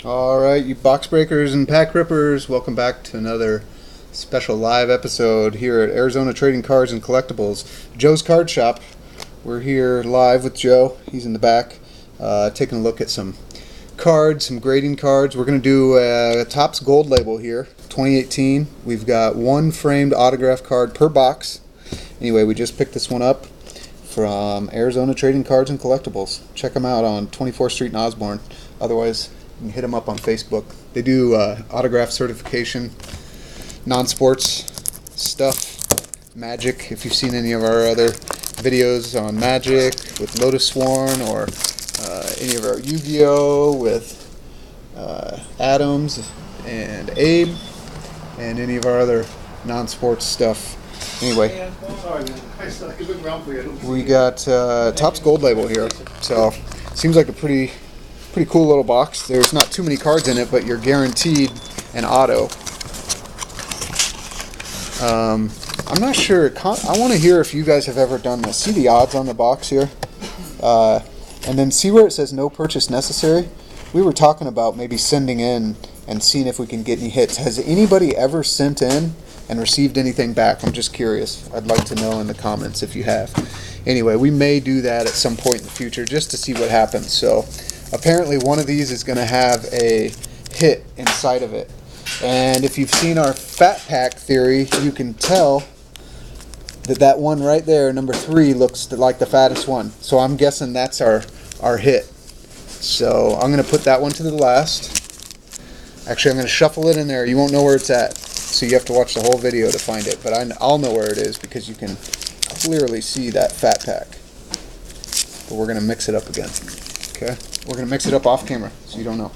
Alright, you box breakers and pack rippers, welcome back to another special live episode here at Arizona Trading Cards and Collectibles, Joe's Card Shop. We're here live with Joe. He's in the back, taking a look at some cards, some grading cards. We're going to do a Topps Gold Label here, 2018. We've got one framed autograph card per box. Anyway, we just picked this one up from Arizona Trading Cards and Collectibles. Check them out on 24th Street in Osborne. Otherwise, you can hit them up on Facebook. They do autograph certification, non-sports stuff, Magic. If you've seen any of our other videos on Magic with Lotus Sworn, or any of our Yu-Gi-Oh with Adams and Abe, and any of our other non-sports stuff. Anyway, we got Topps Gold Label here, so seems like a pretty cool little box. There's not too many cards in it, but you're guaranteed an auto. I'm not sure. I want to hear if you guys have ever done this. See the odds on the box here? And then see where it says no purchase necessary? We were talking about maybe sending in and seeing if we can get any hits. Has anybody ever sent in and received anything back? I'm just curious. I'd like to know in the comments if you have. Anyway, we may do that at some point in the future just to see what happens. So apparently one of these is going to have a hit inside of it. And if you've seen our fat pack theory, you can tell that one right there, number 3, looks like the fattest one. So I'm guessing that's our hit. So I'm going to put that one to the last. Actually, I'm going to shuffle it in there. You won't know where it's at, so you have to watch the whole video to find it. But I'll know where it is because you can clearly see that fat pack. But we're going to mix it up again. Okay? We're going to mix it up off camera, so you don't know.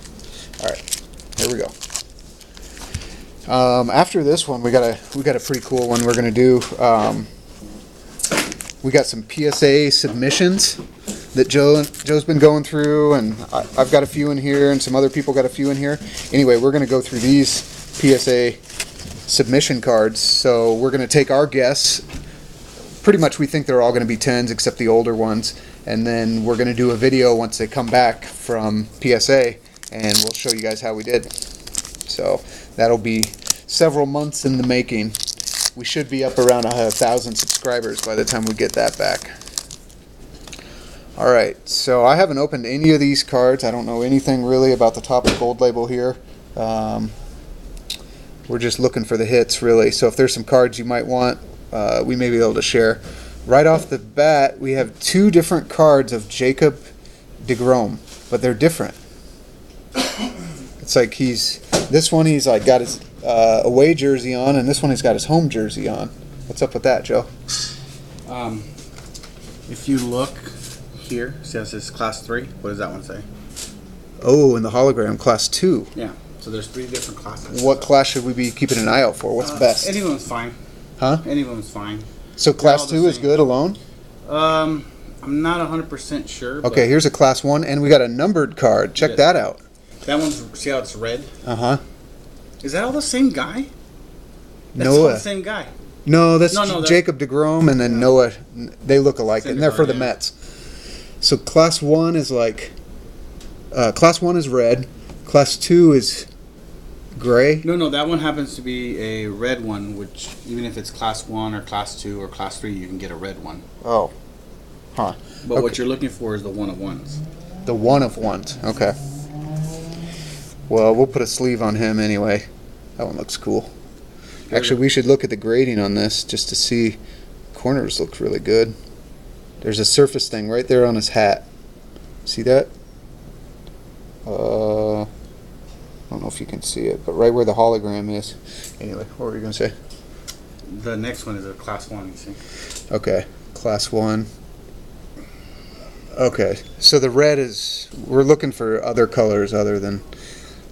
Alright, here we go. After this one, we got a pretty cool one we're going to do. We got some PSA submissions that Joe's been going through, and I've got a few in here, and some other people got a few in here. Anyway, we're going to go through these PSA submission cards. So we're going to take our guess. Pretty much we think they're all going to be 10s except the older ones. And then we're going to do a video once they come back from PSA, and we'll show you guys how we did. So that'll be several months in the making. We should be up around 1,000 subscribers by the time we get that back. Alright, so I haven't opened any of these cards. I don't know anything really about the Topps Gold Label here. We're just looking for the hits, really. So if there's some cards you might want, we may be able to share. Right off the bat, we have 2 different cards of Jacob deGrom, but they're different. It's like this one he's like got his away jersey on, and this one he's got his home jersey on. What's up with that, Joe? If you look here, see how it says Class 3? What does that one say? Oh, in the hologram, Class 2. Yeah, so there's 3 different classes. What class should we be keeping an eye out for? What's best? Anyone's fine. Huh? Anyone's fine. So Class 2 is good alone? I'm not 100% sure. Okay, here's a Class 1, and we got a numbered card. Check that out. That one's, see how it's red? Uh-huh. Is that all the same guy? That's Noah. all the same guy. No, that's Jacob deGrom, and then Noah. They look alike, and they're for the Mets. So Class 1 is like... Class 1 is red. Class 2 is gray. No, that one happens to be a red one, which even if it's Class 1 or Class 2 or Class 3, you can get a red one. Oh. Huh. But what you're looking for is the one of ones. The one of ones. Okay. Well, we'll put a sleeve on him anyway. That one looks cool. Actually, we should look at the grading on this just to see. Corners look really good. There's a surface thing right there on his hat. See that? I don't know if you can see it, but right where the hologram is. Anyway, what were you going to say? The next one is a Class 1, you see. Okay, Class 1. Okay, so the red is... We're looking for other colors other than...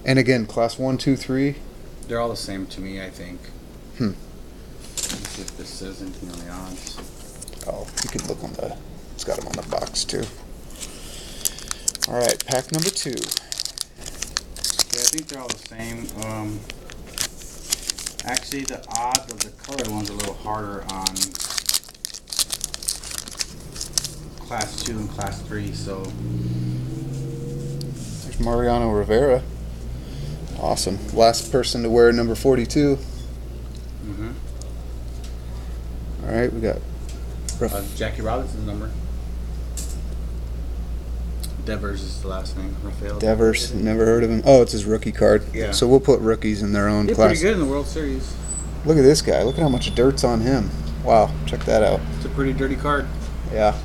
And again, Class 1, 2, 3. They're all the same to me, I think. Let's see if this says anything on the odds. Oh, you can look on the... It's got them on the box, too. Alright, pack number 2. Yeah, I think they're all the same. Actually, the odds of the colored one's a little harder on Class 2 and Class 3, so... There's Mariano Rivera. Awesome. Last person to wear number 42. Mm-hmm. All right, we got Jackie Robinson's number. Devers is the last name. Rafael Devers. Never heard of him. Oh, it's his rookie card. Yeah. So we'll put rookies in their own He's class. pretty good in the World Series. Look at this guy. Look at how much dirt's on him. Wow, check that out. It's a pretty dirty card. Yeah.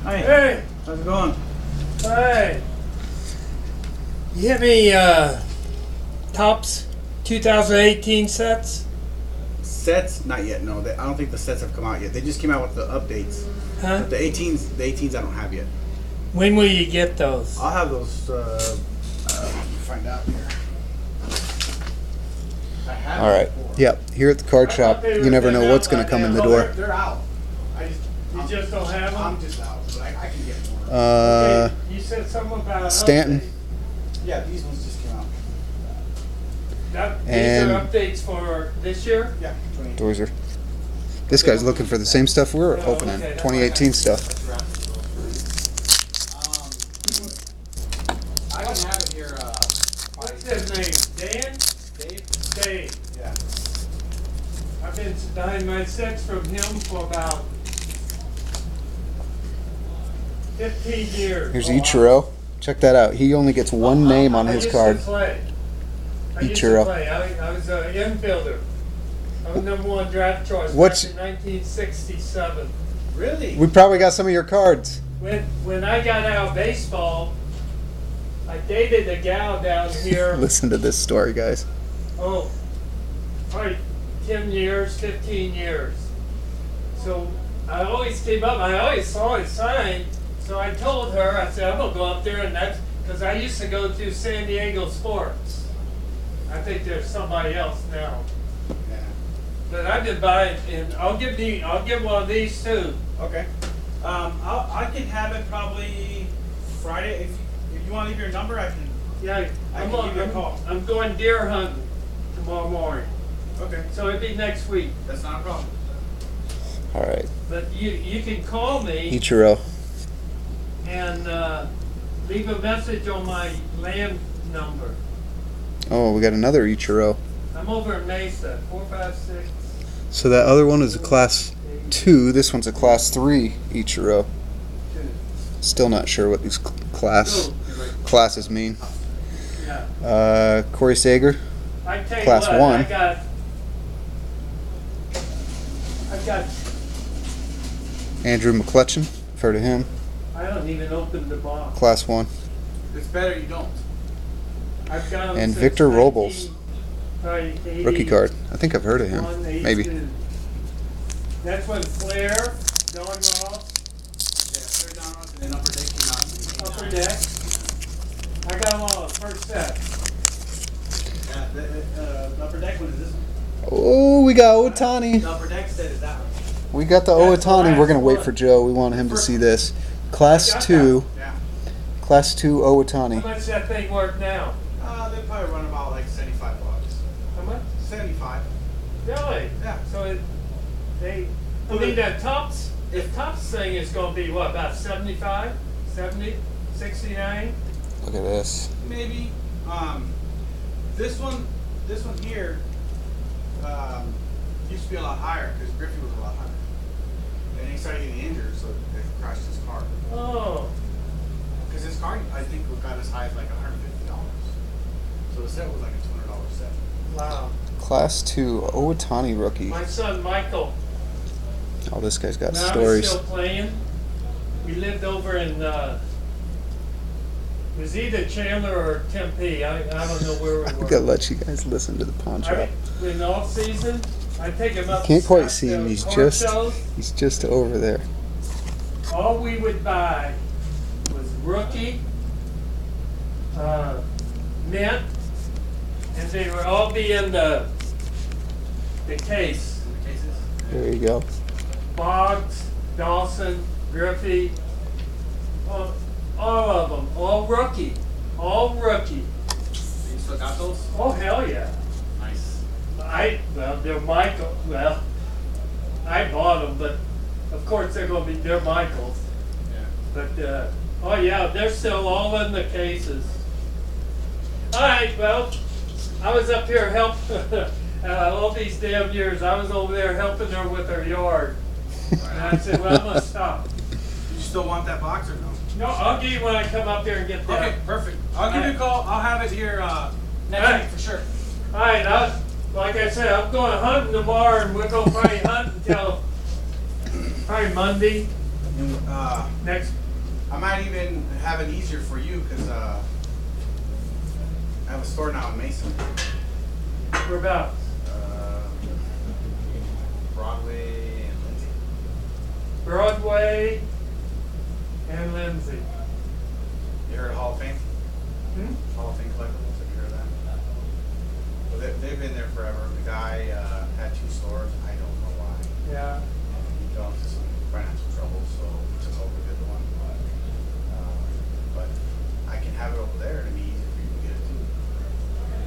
Hi. Hey! How's it going? Hey! You have any Topps 2018 sets? Sets? Not yet. No, I don't think the sets have come out yet. They just came out with the updates. Huh? But the 18s I don't have yet. When will you get those? I'll have those. Find out here. I have All right. before. Yep. Here at the card shop, you never know what's going to come in the door. They're out. You just don't have them? I'm just out, but I can get more. Okay, you said something about Stanton. Yeah, these ones just came out. These And- are updates for this year? Yeah, 20. Doors are. This guy's looking for the same stuff we're Oh, opening. okay. 2018 stuff. I don't have it here. What's his name? Dan? Dave? Dave. Yeah. I've been buying my sets from him for about 15 years. Here's Ichiro. Check that out. He only gets one name on I his used card. to play. I used Ichiro. to play. I was an infielder. I was #1 draft choice What's- back in 1967. Really? We probably got some of your cards. When I got out of baseball, I dated a gal down here. Listen to this story, guys. Oh, probably 10 years, 15 years. So I always came up, I always saw his sign. So I told her, I said, I'm going to go up there, and that's because I used to go to San Diego Sports. I think there's somebody else now. Yeah. But I've been buying, and I'll give one of these too. Okay. I can have it probably Friday. If you want to leave your number, I can. Yeah, I can give you a call. I'm going deer hunting tomorrow morning. Okay. So it'll be next week. That's not a problem. All right. But you can call me Ichiro. and leave a message on my land number. Oh, we got another Ichiro. I'm over in Mesa, 456. So that other one is a class 2. This one's a class 3 Ichiro. Still not sure what these classes mean. Yeah. Corey Sager. I tell you Class what, 1. I've got. Andrew McClutchin. I've heard of him. I don't even open the box. Class 1. It's better you don't. I've got 'em And since Victor Robles. probably Rookie card. I think I've heard of him. 81, Maybe. 82. That's when Flair, Don Ross, Yeah, third down runs and then upper deck came out. Upper Deck. I got them all, first set. Yeah, the upper deck one is this one. Oh, we got Ohtani. The upper deck set is that one. We got the That's the Ohtani. We're going to last wait one. for Joe. We want him to see this. Class I got 2. Yeah. Class 2 How Ohtani. much that thing worth now? They probably run about like $75. How much? 75. Really? Yeah. So I mean, that Topps thing is going to be what, about 75, 70, 69? Look at this. Maybe. This one here used to be a lot higher because Griffey was a lot higher. And he started getting injured, so they crashed his car. Oh, Because his car, I think, got as high as like $150. So the set was like a $200 set. wow. Class 2 Ohtani rookie. My son Michael, Oh, this guy's got now he's stories. still playing. We lived over in, it was either Chandler or Tempe. I don't know where we I'm were. going to let you guys listen to the pawn shop. In off season, I take him up. Can't to quite see him. Scottsdale He's car shows. just over there. All we would buy was rookie, mint, and they would all be in the case. In the cases. There you go. Boggs, Dawson, Griffey, all of them, all rookie. You still got those? Oh, hell yeah. Nice. They're Michael, I bought them, but of course they're Michael's. Yeah. But, oh yeah, they're still all in the cases. All right, well, I was up here helping all these damn years. I was over there helping her with her yard. And I said, well, I'm going to stop. You still want that box or no? No, I'll get you when I come up there and get that. Okay, perfect. I'll give you a call. I'll have it here next week for sure. All right, like I said, I'm going hunting tomorrow, and we're going to probably hunt until probably Monday. And, Next. I might even have it easier for you because I have a store now in Mason. Whereabouts? Broadway and Lindsay. Broadway and Lindsay. You heard of Hall of Fame? Hall of Fame Collectibles, have you heard of that? Well, they've been there forever. The guy had 2 stores. I don't know why. Yeah. He fell into some financial trouble, so he took over the other one. But I can have it over there. It'd be easy for you to get it too.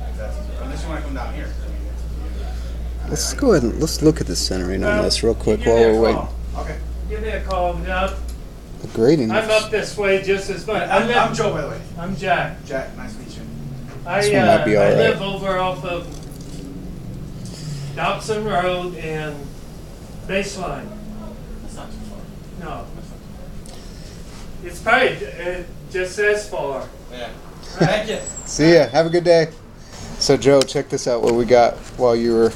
If that's easy. Unless you want to come down here. I mean, it's up to you. Let's go ahead and let's look at the centering on this real quick Give while me a we're waiting. call. Okay. Give me a call. Now, The grading. I'm up this way just as much. I'm Joe, by the way. I'm Jack. Jack, nice to meet you. This one might be all I right. live over off of Dobson Road and Baseline. That's not too far. No. It's probably just as far. Yeah. Thank you. See ya. Have a good day. So Joe, check this out. What we got while you were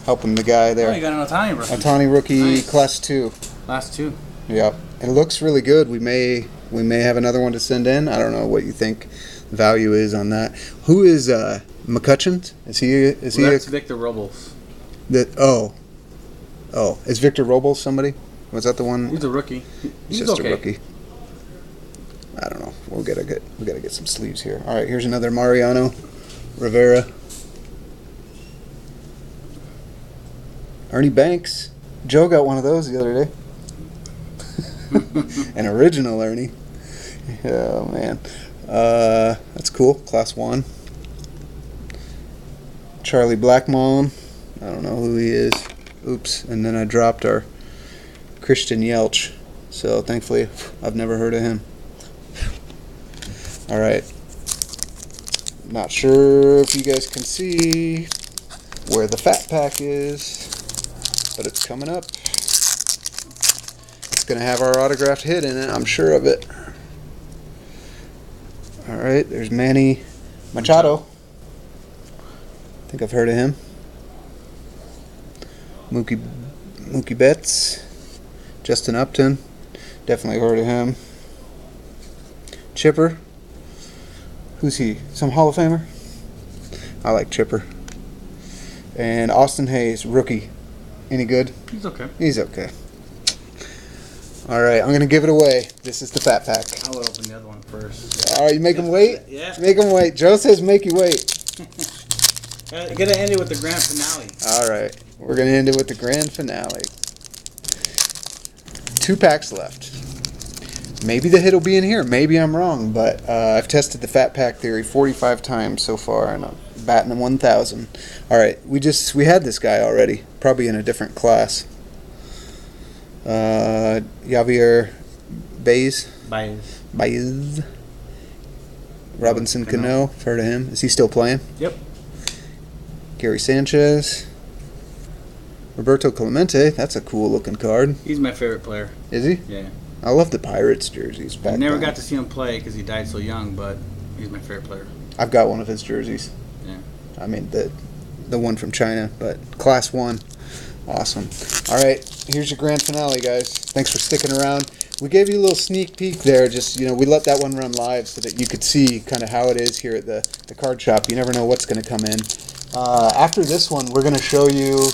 helping the guy Oh, you there. got an Ohtani rookie. Ohtani rookie Nice. class 2. Last 2. Yep. It looks really good. We may have another one to send in. I don't know what you think the value is on that. Who is McCutcheon? Is he That's Victor Robles. Is Victor Robles somebody? Was that the one? He's a rookie. He's just a rookie. I don't know. We gotta get some sleeves here. All right, here's another Mariano Rivera. Ernie Banks. Joe got one of those the other day. An original Ernie. Oh man, that's cool. Class 1. Charlie Blackmon. I don't know who he is. Oops. And then I dropped our Christian Yelch. So thankfully, I've never heard of him. All right. Not sure if you guys can see where the fat pack is, but it's coming up. It's going to have our autographed hit in it, I'm sure of it. All right, there's Manny Machado. I think I've heard of him. Mookie Betts. Justin Upton. Definitely heard of him. Chipper. Who's he? Some Hall of Famer? I like Chipper. And Austin Hayes, rookie. Any good? He's okay. He's okay. All right, I'm going to give it away. This is the fat pack. I would open the other one first. All right, you make him wait? Yeah. Make him wait. Joe says make you wait. Gonna end it with the grand finale. All right, we're going to end it with the grand finale. 2 packs left. Maybe the hit will be in here. Maybe I'm wrong, but I've tested the fat pack theory 45 times so far, and I'm batting 1,000. All right, we had this guy already, probably in a different class. Javier Baez. Robinson Cano. Heard of him? Is he still playing? Yep. Gary Sanchez. Roberto Clemente. That's a cool looking card. He's my favorite player. Is he? Yeah. I love the Pirates jerseys. I Back never then. got to see him play because he died so young, but he's my favorite player. I've got one of his jerseys. Yeah. I mean the one from China, but class 1. Awesome. All right, here's your grand finale, guys. Thanks for sticking around. We gave you a little sneak peek there. Just, we let that one run live so that you could see kind of how it is here at the card shop. You never know what's going to come in. After this one, we're going to show you.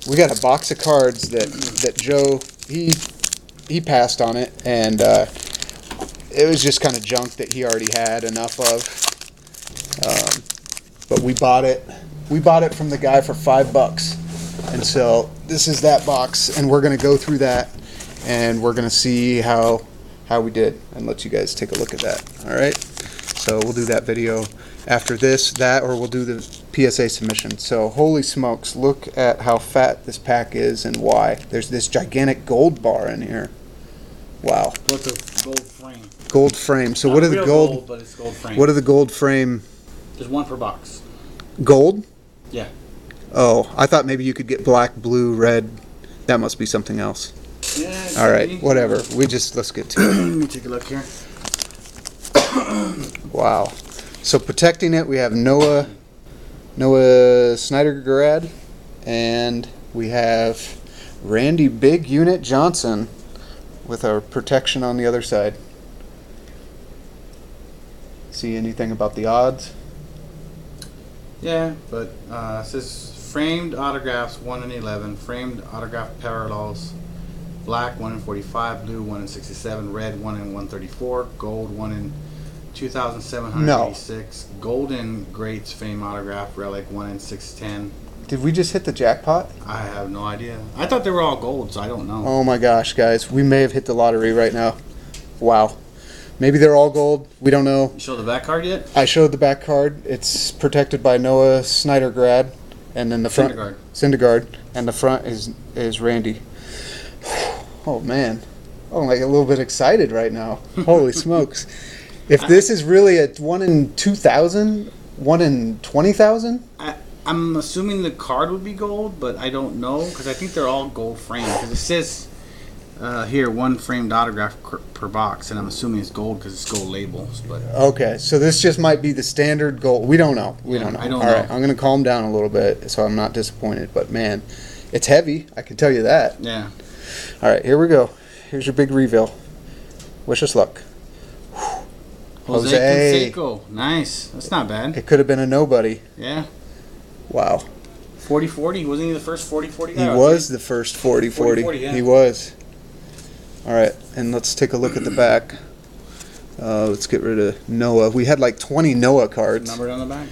We got a box of cards that Joe he passed on it, and it was just kind of junk that he already had enough of. But we bought it. We bought it from the guy for $5. And so this is that box, and we're going to go through that, and we're going to see how we did, and let you guys take a look at that. All right? So we'll do that video after or we'll do the PSA submission. So holy smokes, look at how fat this pack is and why. There's this gigantic gold bar in here. Wow. What's a gold frame? Gold frame. So Not what are the real gold? But it's gold frame. What are the gold frame? There's one per box. Gold? Yeah. Oh, I thought maybe you could get black, blue, red. That must be something else. Yeah. All right, whatever. Let's get to it. Let me take a look here. Wow. So protecting it, we have Noah Snyder-Grad, and we have Randy Big Unit Johnson with our protection on the other side. See anything about the odds? Yeah, but it says framed autographs 1 in 11, framed autograph parallels, black 1 in 45, blue 1 in 67, red 1 in 134, gold 1 in 2,786, golden greats fame autograph relic 1 in 610. Did we just hit the jackpot? I have no idea. I thought they were all gold, so I don't know. Oh my gosh, guys. We may have hit the lottery right now. Wow. Maybe they're all gold. We don't know. You show the back card yet? I showed the back card. It's protected by Noah Snyder-Grad, and then the front Syndergaard, and the front is Randy. Oh man, I'm like a little bit excited right now. Holy smokes! If this is really a 1 in 2,000, 1 in 20,000. I'm assuming the card would be gold, but I don't know because I think they're all gold framed. Because it says here 1 framed autograph per box, and I'm assuming it's gold because it's gold labels. But okay, so this just might be the standard gold. We don't know. We don't know. I don't All know. right, I'm gonna calm down a little bit so I'm not disappointed. But man, it's heavy. I can tell you that. Yeah. All right, here we go. Here's your big reveal. Wish us luck. Jose Canseco. Nice. That's not bad. It could have been a nobody. Yeah. Wow. 40-40? Wasn't he the first 40-40 guy? He was the first 40-40. 40-40, yeah. He was. All right, and let's take a look at the back. Let's get rid of Noah. We had like 20 Noah cards. Numbered on the back?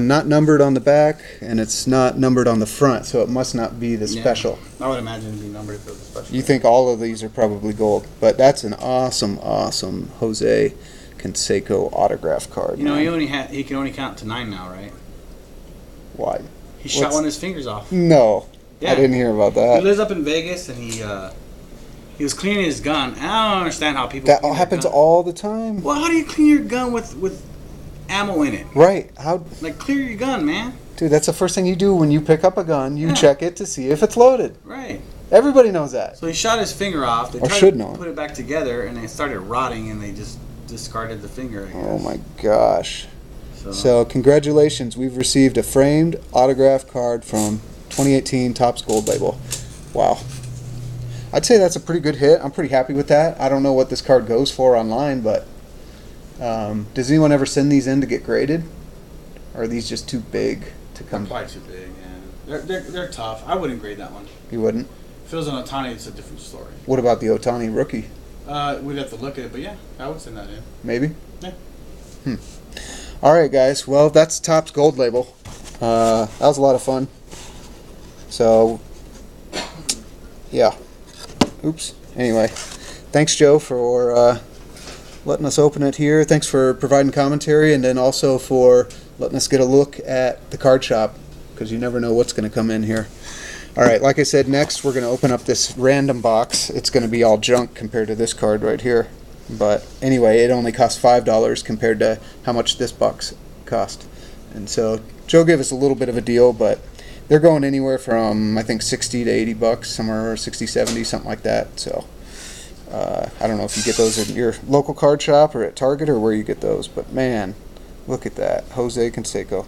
Not numbered on the back, and it's not numbered on the front, so it must not be the special. I would imagine it'd be numbered if it was a special. You think all of these are probably gold, but that's an awesome, awesome Jose Canseco autograph card. You know, he can only count to 9 now, right? Why? He shot one of his fingers off. No. Yeah. I didn't hear about that. He lives up in Vegas, and he was cleaning his gun. And I don't understand how people That clean their happens gun. all the time. Well, how do you clean your gun with ammo in it? Right. How? Like, clear your gun, man. Dude, that's the first thing you do when you pick up a gun. You Yeah. check it to see if it's loaded. Right. Everybody knows that. So he shot his finger off. They Or tried should to know. put it back together, and it started rotting, and they just discarded the finger, I guess. Oh my gosh. So congratulations, we've received a framed autograph card from 2018 Topps Gold Label. Wow. I'd say that's a pretty good hit. I'm pretty happy with that. I don't know what this card goes for online, but does anyone ever send these in to get graded? Or are these just too big to come? They're probably too big, yeah. They're tough. I wouldn't grade that one. You wouldn't? If it was an Ohtani, it's a different story. What about the Ohtani rookie? We'd have to look at it, but yeah, I would send that in. Maybe? Yeah. All right, guys. Well, that's Topps Gold Label. That was a lot of fun. So, yeah. Oops. Anyway, thanks, Joe, for letting us open it here. Thanks for providing commentary, and then also for letting us get a look at the card shop, because you never know what's going to come in here. All right, like I said, next we're going to open up this random box. It's going to be all junk compared to this card right here. But anyway, it only costs $5 compared to how much this box cost. And so Joe gave us a little bit of a deal, but they're going anywhere from, I think, 60 to 80 bucks, somewhere 60, 70, something like that. So I don't know if you get those in your local card shop or at Target or where you get those. But man, look at that. Jose Canseco.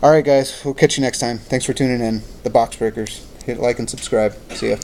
All right, guys, we'll catch you next time. Thanks for tuning in. The Box Breakers. Hit like and subscribe. See ya.